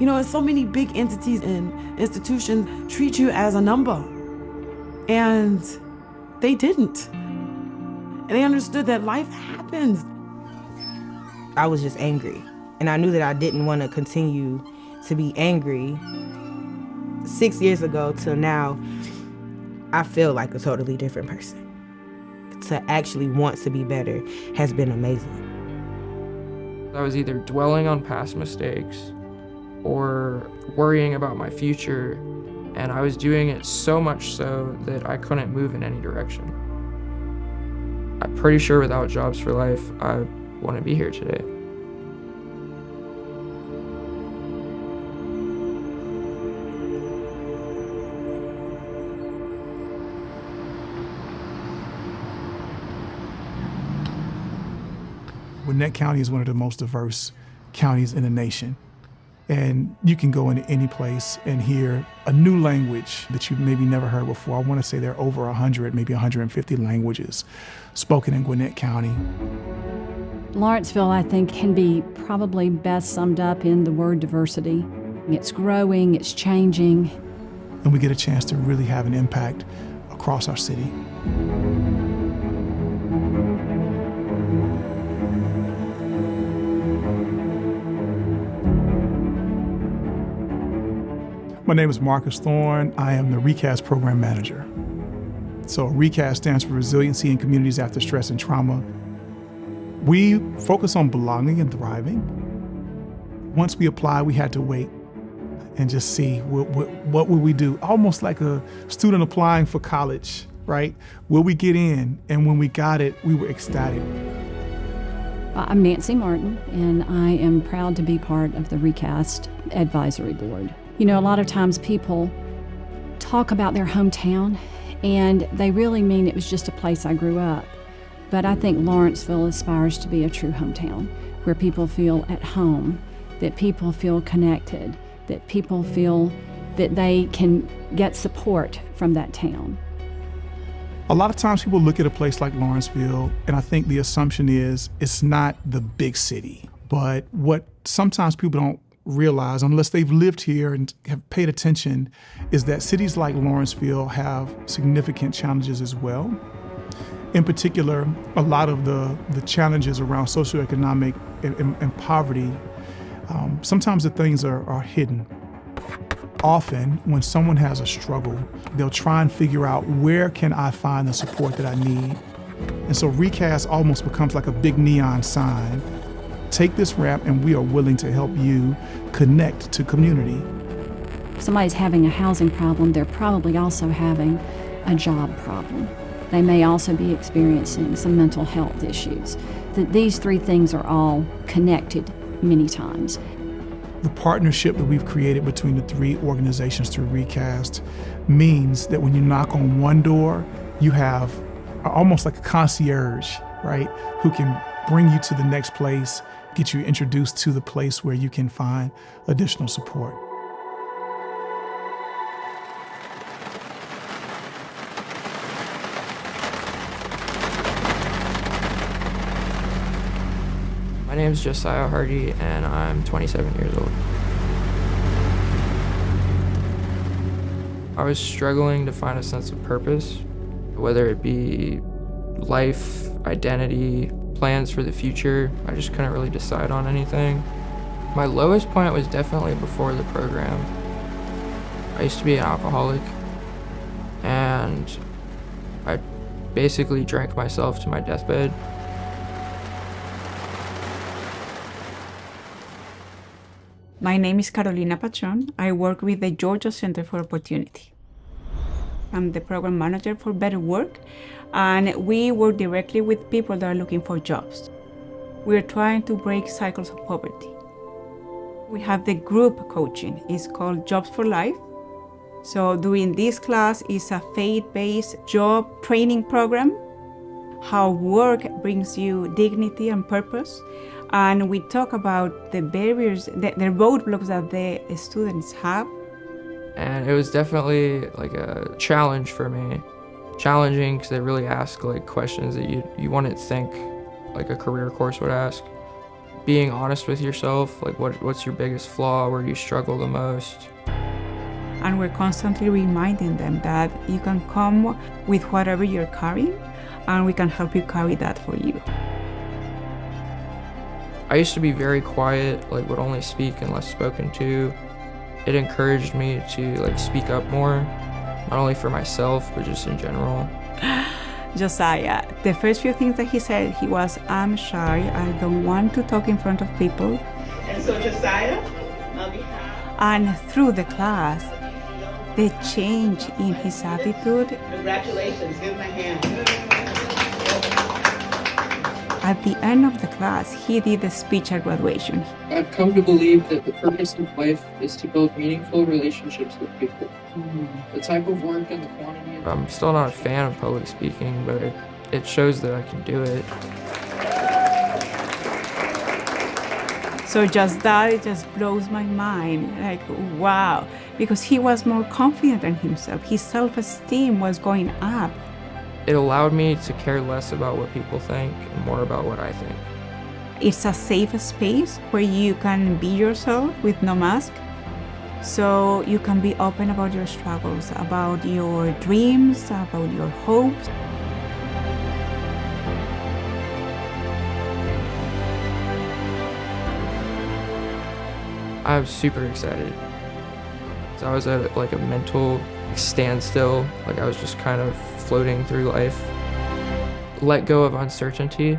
You know, so many big entities and institutions treat you as a number. And they didn't. And they understood that life happens. I was just angry. And I knew that I didn't want to continue to be angry. 6 years ago till now, I feel like a totally different person. To actually want to be better has been amazing. I was either dwelling on past mistakes or worrying about my future, and I was doing it so much so that I couldn't move in any direction. I'm pretty sure without Jobs for Life, I wouldn't be here today. Gwinnett County is one of the most diverse counties in the nation. And you can go into any place and hear a new language that you've maybe never heard before. I want to say there are over 100, maybe 150 languages spoken in Gwinnett County. Lawrenceville, I think, can be probably best summed up in the word diversity. It's growing, it's changing. And we get a chance to really have an impact across our city. My name is Marcus Thorne. I am the ReCAST Program Manager. So ReCAST stands for Resiliency in Communities After Stress and Trauma. We focus on belonging and thriving. Once we apply, we had to wait and just see what would we do? Almost like a student applying for college, right? Will we get in? And when we got it, we were ecstatic. I'm Nancy Martin, and I am proud to be part of the ReCAST Advisory Board. You know, a lot of times people talk about their hometown, and they really mean it was just a place I grew up. But I think Lawrenceville aspires to be a true hometown, where people feel at home, that people feel connected, that people feel that they can get support from that town. A lot of times people look at a place like Lawrenceville, and I think the assumption is it's not the big city. But what sometimes people don't realize, unless they've lived here and have paid attention, is that cities like Lawrenceville have significant challenges as well. In particular, a lot of the challenges around socioeconomic and poverty, sometimes the things are hidden. Often, when someone has a struggle, they'll try and figure out, where can I find the support that I need? And so ReCAST almost becomes like a big neon sign. Take this ramp and we are willing to help you connect to community. If somebody's having a housing problem, they're probably also having a job problem. They may also be experiencing some mental health issues. These three things are all connected many times. The partnership that we've created between the three organizations through ReCAST means that when you knock on one door, you have almost like a concierge, right, who can bring you to the next place, get you introduced to the place where you can find additional support. My name is Josiah Hardy, and I'm 27 years old. I was struggling to find a sense of purpose, whether it be life, identity, plans for the future. I just couldn't really decide on anything. My lowest point was definitely before the program. I used to be an alcoholic, and I basically drank myself to my deathbed. My name is Carolina Patron. I work with the Georgia Center for Opportunity. I'm the program manager for Better Work, and we work directly with people that are looking for jobs. We're trying to break cycles of poverty. We have the group coaching. It's called Jobs for Life. So during this class is a faith-based job training program, how work brings you dignity and purpose. And we talk about the barriers, the roadblocks that the students have. And it was definitely like a challenge for me. Challenging because they really ask like questions that you wouldn't think like a career course would ask. being honest with yourself, like what's your biggest flaw, where you struggle the most. And we're constantly reminding them that you can come with whatever you're carrying, and we can help you carry that for you. I used to be very quiet, like would only speak unless spoken to. It encouraged me to like speak up more, not only for myself, but just in general. Josiah, the first few things that he said, he was, I'm shy, I don't want to talk in front of people. And so Josiah, on behalf, And through the class, the change in his attitude. congratulations, give him a hand. At the end of the class, he did a speech at graduation. I've come to believe that the purpose of life is to build meaningful relationships with people. The type of work and the quantity of... I'm still not a fan of public speaking, but it shows that I can do it. So just that, it just blows my mind. Like, wow. Because he was more confident in himself. His self-esteem was going up. It allowed me to care less about what people think and more about what I think. It's a safe space where you can be yourself with no mask. So you can be open about your struggles, about your dreams, about your hopes. I'm super excited. So I was at like a mental standstill, like I was just kind of floating through life. Let go of uncertainty.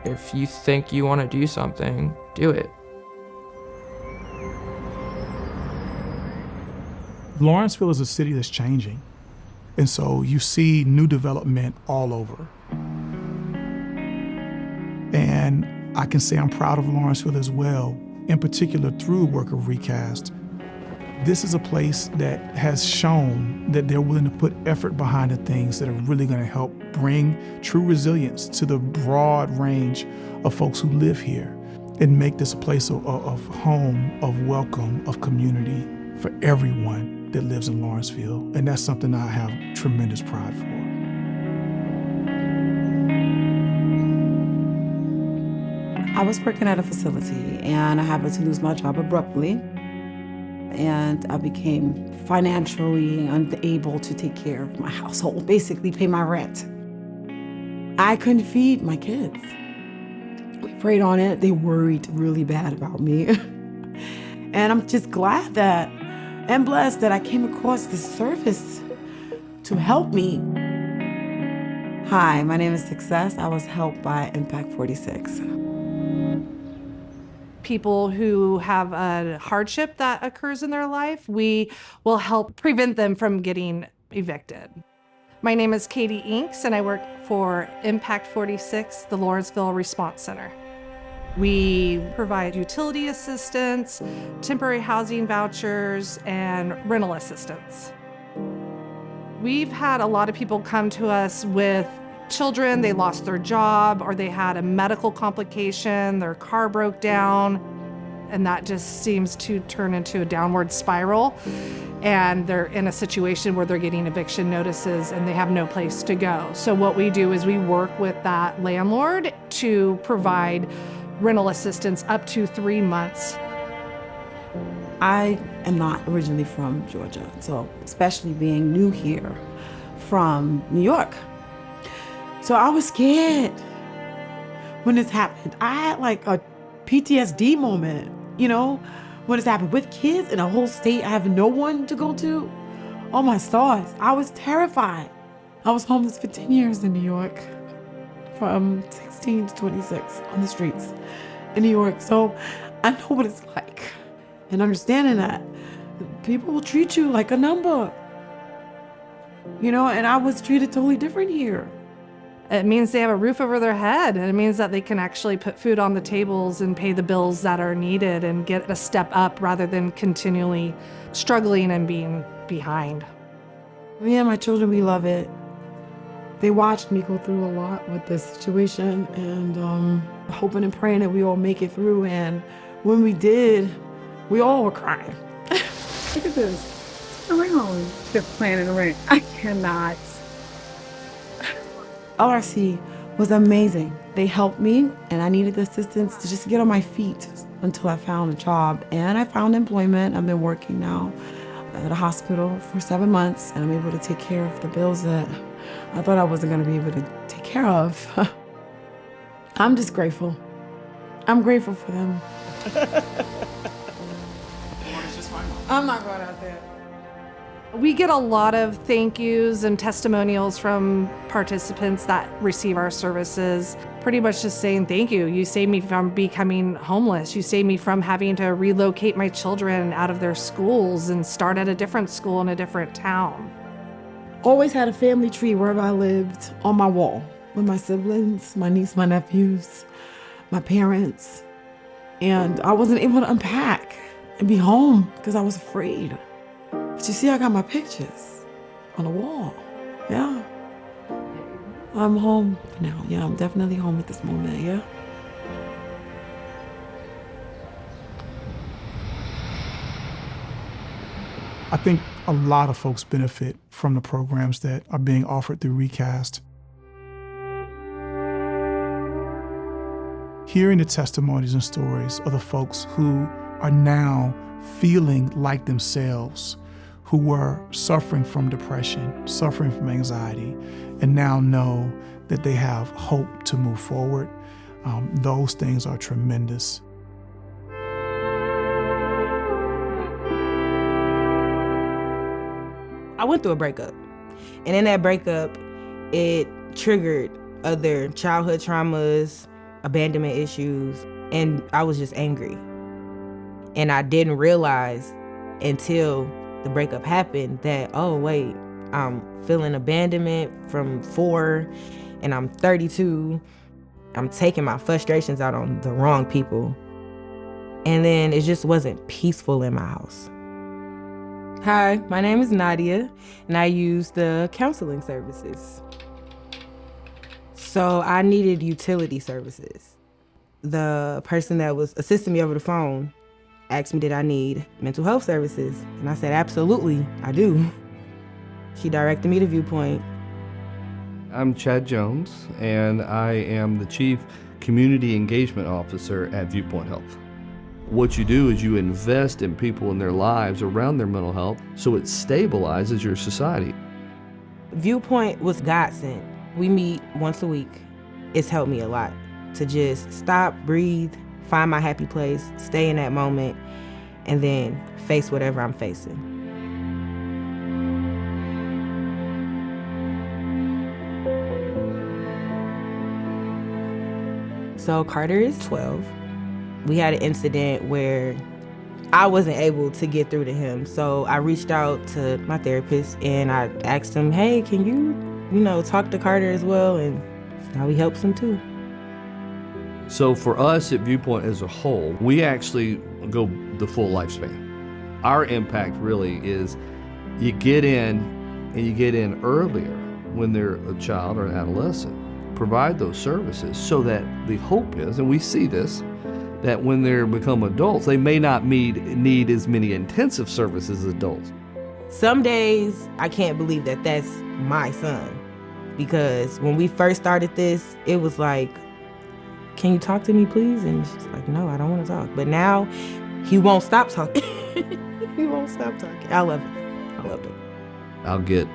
If you think you want to do something, do it. Lawrenceville is a city that's changing. And so you see new development all over. And I can say I'm proud of Lawrenceville as well, in particular through work of ReCAST. This is a place that has shown that they're willing to put effort behind the things that are really going to help bring true resilience to the broad range of folks who live here and make this a place of home, of welcome, of community for everyone that lives in Lawrenceville. And that's something I have tremendous pride for. I was working at a facility and I happened to lose my job abruptly. And I became financially unable to take care of my household, basically pay my rent. I couldn't feed my kids. We prayed on it. They worried really bad about me. And I'm just glad that and blessed that I came across this service to help me. Hi, my name is Success. I was helped by Impact 46. People who have a hardship that occurs in their life, we will help prevent them from getting evicted. My name is Katie Inks, and I work for Impact 46, the Lawrenceville Response Center. We provide utility assistance, temporary housing vouchers, and rental assistance. We've had a lot of people come to us with children, they lost their job, or they had a medical complication, their car broke down, and that just seems to turn into a downward spiral. And they're in a situation where they're getting eviction notices and they have no place to go. So what we do is we work with that landlord to provide rental assistance up to 3 months. I am not originally from Georgia, so especially being new here from New York. So I was scared when this happened. I had like a PTSD moment, you know, when this happened with kids in a whole state. I have no one to go to. Oh my stars, I was terrified. I was homeless for 10 years in New York, from 16 to 26 on the streets in New York. So I know what it's like. And understanding that people will treat you like a number, you know, and I was treated totally different here. It means they have a roof over their head, and it means that they can actually put food on the tables and pay the bills that are needed and get a step up rather than continually struggling and being behind. Me and my children, we love it. They watched me go through a lot with this situation, and hoping and praying that we all make it through. And when we did, we all were crying. Look at this. Around just planning rent. I cannot. LRC was amazing. They helped me, and I needed the assistance to just get on my feet until I found a job. And I found employment. I've been working now at a hospital for 7 months, and I'm able to take care of the bills that I thought I wasn't going to be able to take care of. I'm just grateful. I'm grateful for them. I'm not going out there. We get a lot of thank yous and testimonials from participants that receive our services, pretty much just saying thank you. You saved me from becoming homeless. You saved me from having to relocate my children out of their schools and start at a different school in a different town. Always had a family tree wherever I lived on my wall with my siblings, my niece, my nephews, my parents. And I wasn't able to unpack and be home because I was afraid. But you see, I got my pictures on the wall. Yeah. I'm home now. Yeah, I'm definitely home at this moment, yeah. I think a lot of folks benefit from the programs that are being offered through ReCAST. Hearing the testimonies and stories of the folks who are now feeling like themselves, who were suffering from depression, suffering from anxiety, and now know that they have hope to move forward, those things are tremendous. I went through a breakup, and in that breakup, it triggered other childhood traumas, abandonment issues, and I was just angry. And I didn't realize until the breakup happened that, oh wait, I'm feeling abandonment from 4 and I'm 32. I'm taking my frustrations out on the wrong people. And then it just wasn't peaceful in my house. Hi, my name is Nadia, and I use the counseling services. So I needed utility services. The person that was assisting me over the phone asked me, did I need mental health services? And I said, absolutely, I do. She directed me to Viewpoint. I'm Chad Jones, and I am the Chief Community Engagement Officer at Viewpoint Health. What you do is you invest in people in their lives around their mental health so it stabilizes your society. Viewpoint was godsend. We meet once a week. It's helped me a lot to just stop, breathe, find my happy place, stay in that moment, and then face whatever I'm facing. So Carter is 12. We had an incident where I wasn't able to get through to him. So I reached out to my therapist and I asked him, hey, can you talk to Carter as well? And now he helps him too. So for us at Viewpoint as a whole, we actually go the full lifespan. Our impact really is you get in, and you get in earlier when they're a child or an adolescent. Provide those services so that the hope is, and we see this, that when they become adults, they may not need as many intensive services as adults. Some days I can't believe that that's my son, because when we first started this, it was like, can you talk to me, please? And she's like, no, I don't want to talk. But now he won't stop talking. He won't stop talking. I love it. I love it. I'll get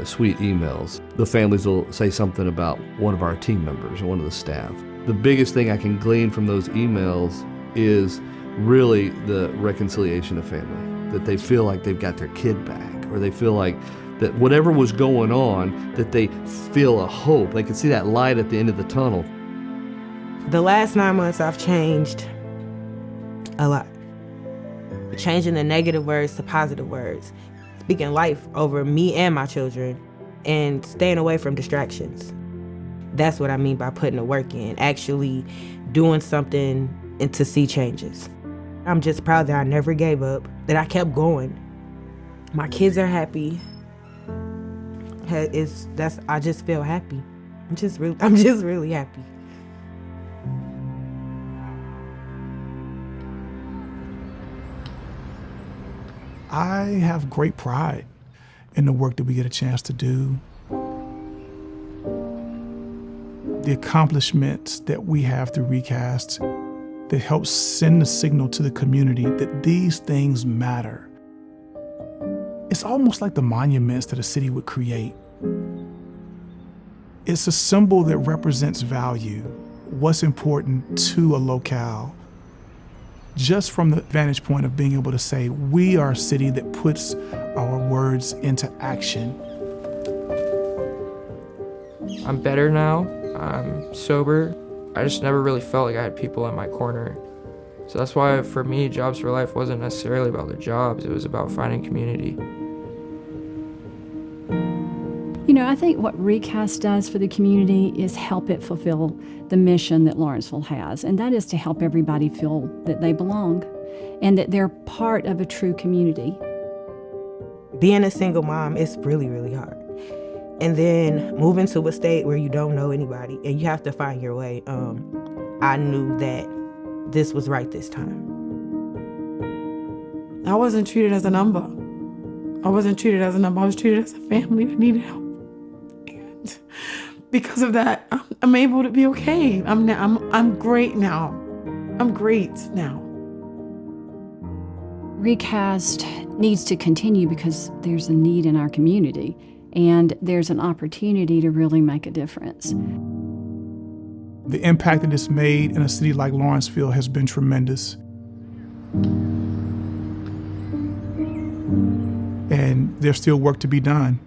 sweet emails. The families will say something about one of our team members or one of the staff. The biggest thing I can glean from those emails is really the reconciliation of family, that they feel like they've got their kid back, or they feel like that whatever was going on, that they feel a hope. They can see that light at the end of the tunnel. The last 9 months, I've changed a lot. Changing the negative words to positive words. Speaking life over me and my children, and staying away from distractions. That's what I mean by putting the work in, actually doing something and to see changes. I'm just proud that I never gave up, that I kept going. My kids are happy. I just feel happy. I'm just really happy. I have great pride in the work that we get a chance to do. the accomplishments that we have through ReCAST that helps send the signal to the community that these things matter. It's almost like the monuments that a city would create. It's a symbol that represents value, what's important to a locale, just from the vantage point of being able to say, we are a city that puts our words into action. I'm better now. I'm sober. I just never really felt like I had people in my corner. So that's why for me, Jobs for Life wasn't necessarily about the jobs. It was about finding community. You know, I think what ReCAST does for the community is help it fulfill the mission that Lawrenceville has, and that is to help everybody feel that they belong and that they're part of a true community. Being a single mom is really, really hard. And then moving to a state where you don't know anybody and you have to find your way, I knew that this was right this time. I wasn't treated as a number. I wasn't treated as a number. I was treated as a family that needed help. And because of that, I'm able to be okay. I'm great now. I'm great now. ReCAST needs to continue because there's a need in our community, and there's an opportunity to really make a difference. The impact that it's made in a city like Lawrenceville has been tremendous. And there's still work to be done.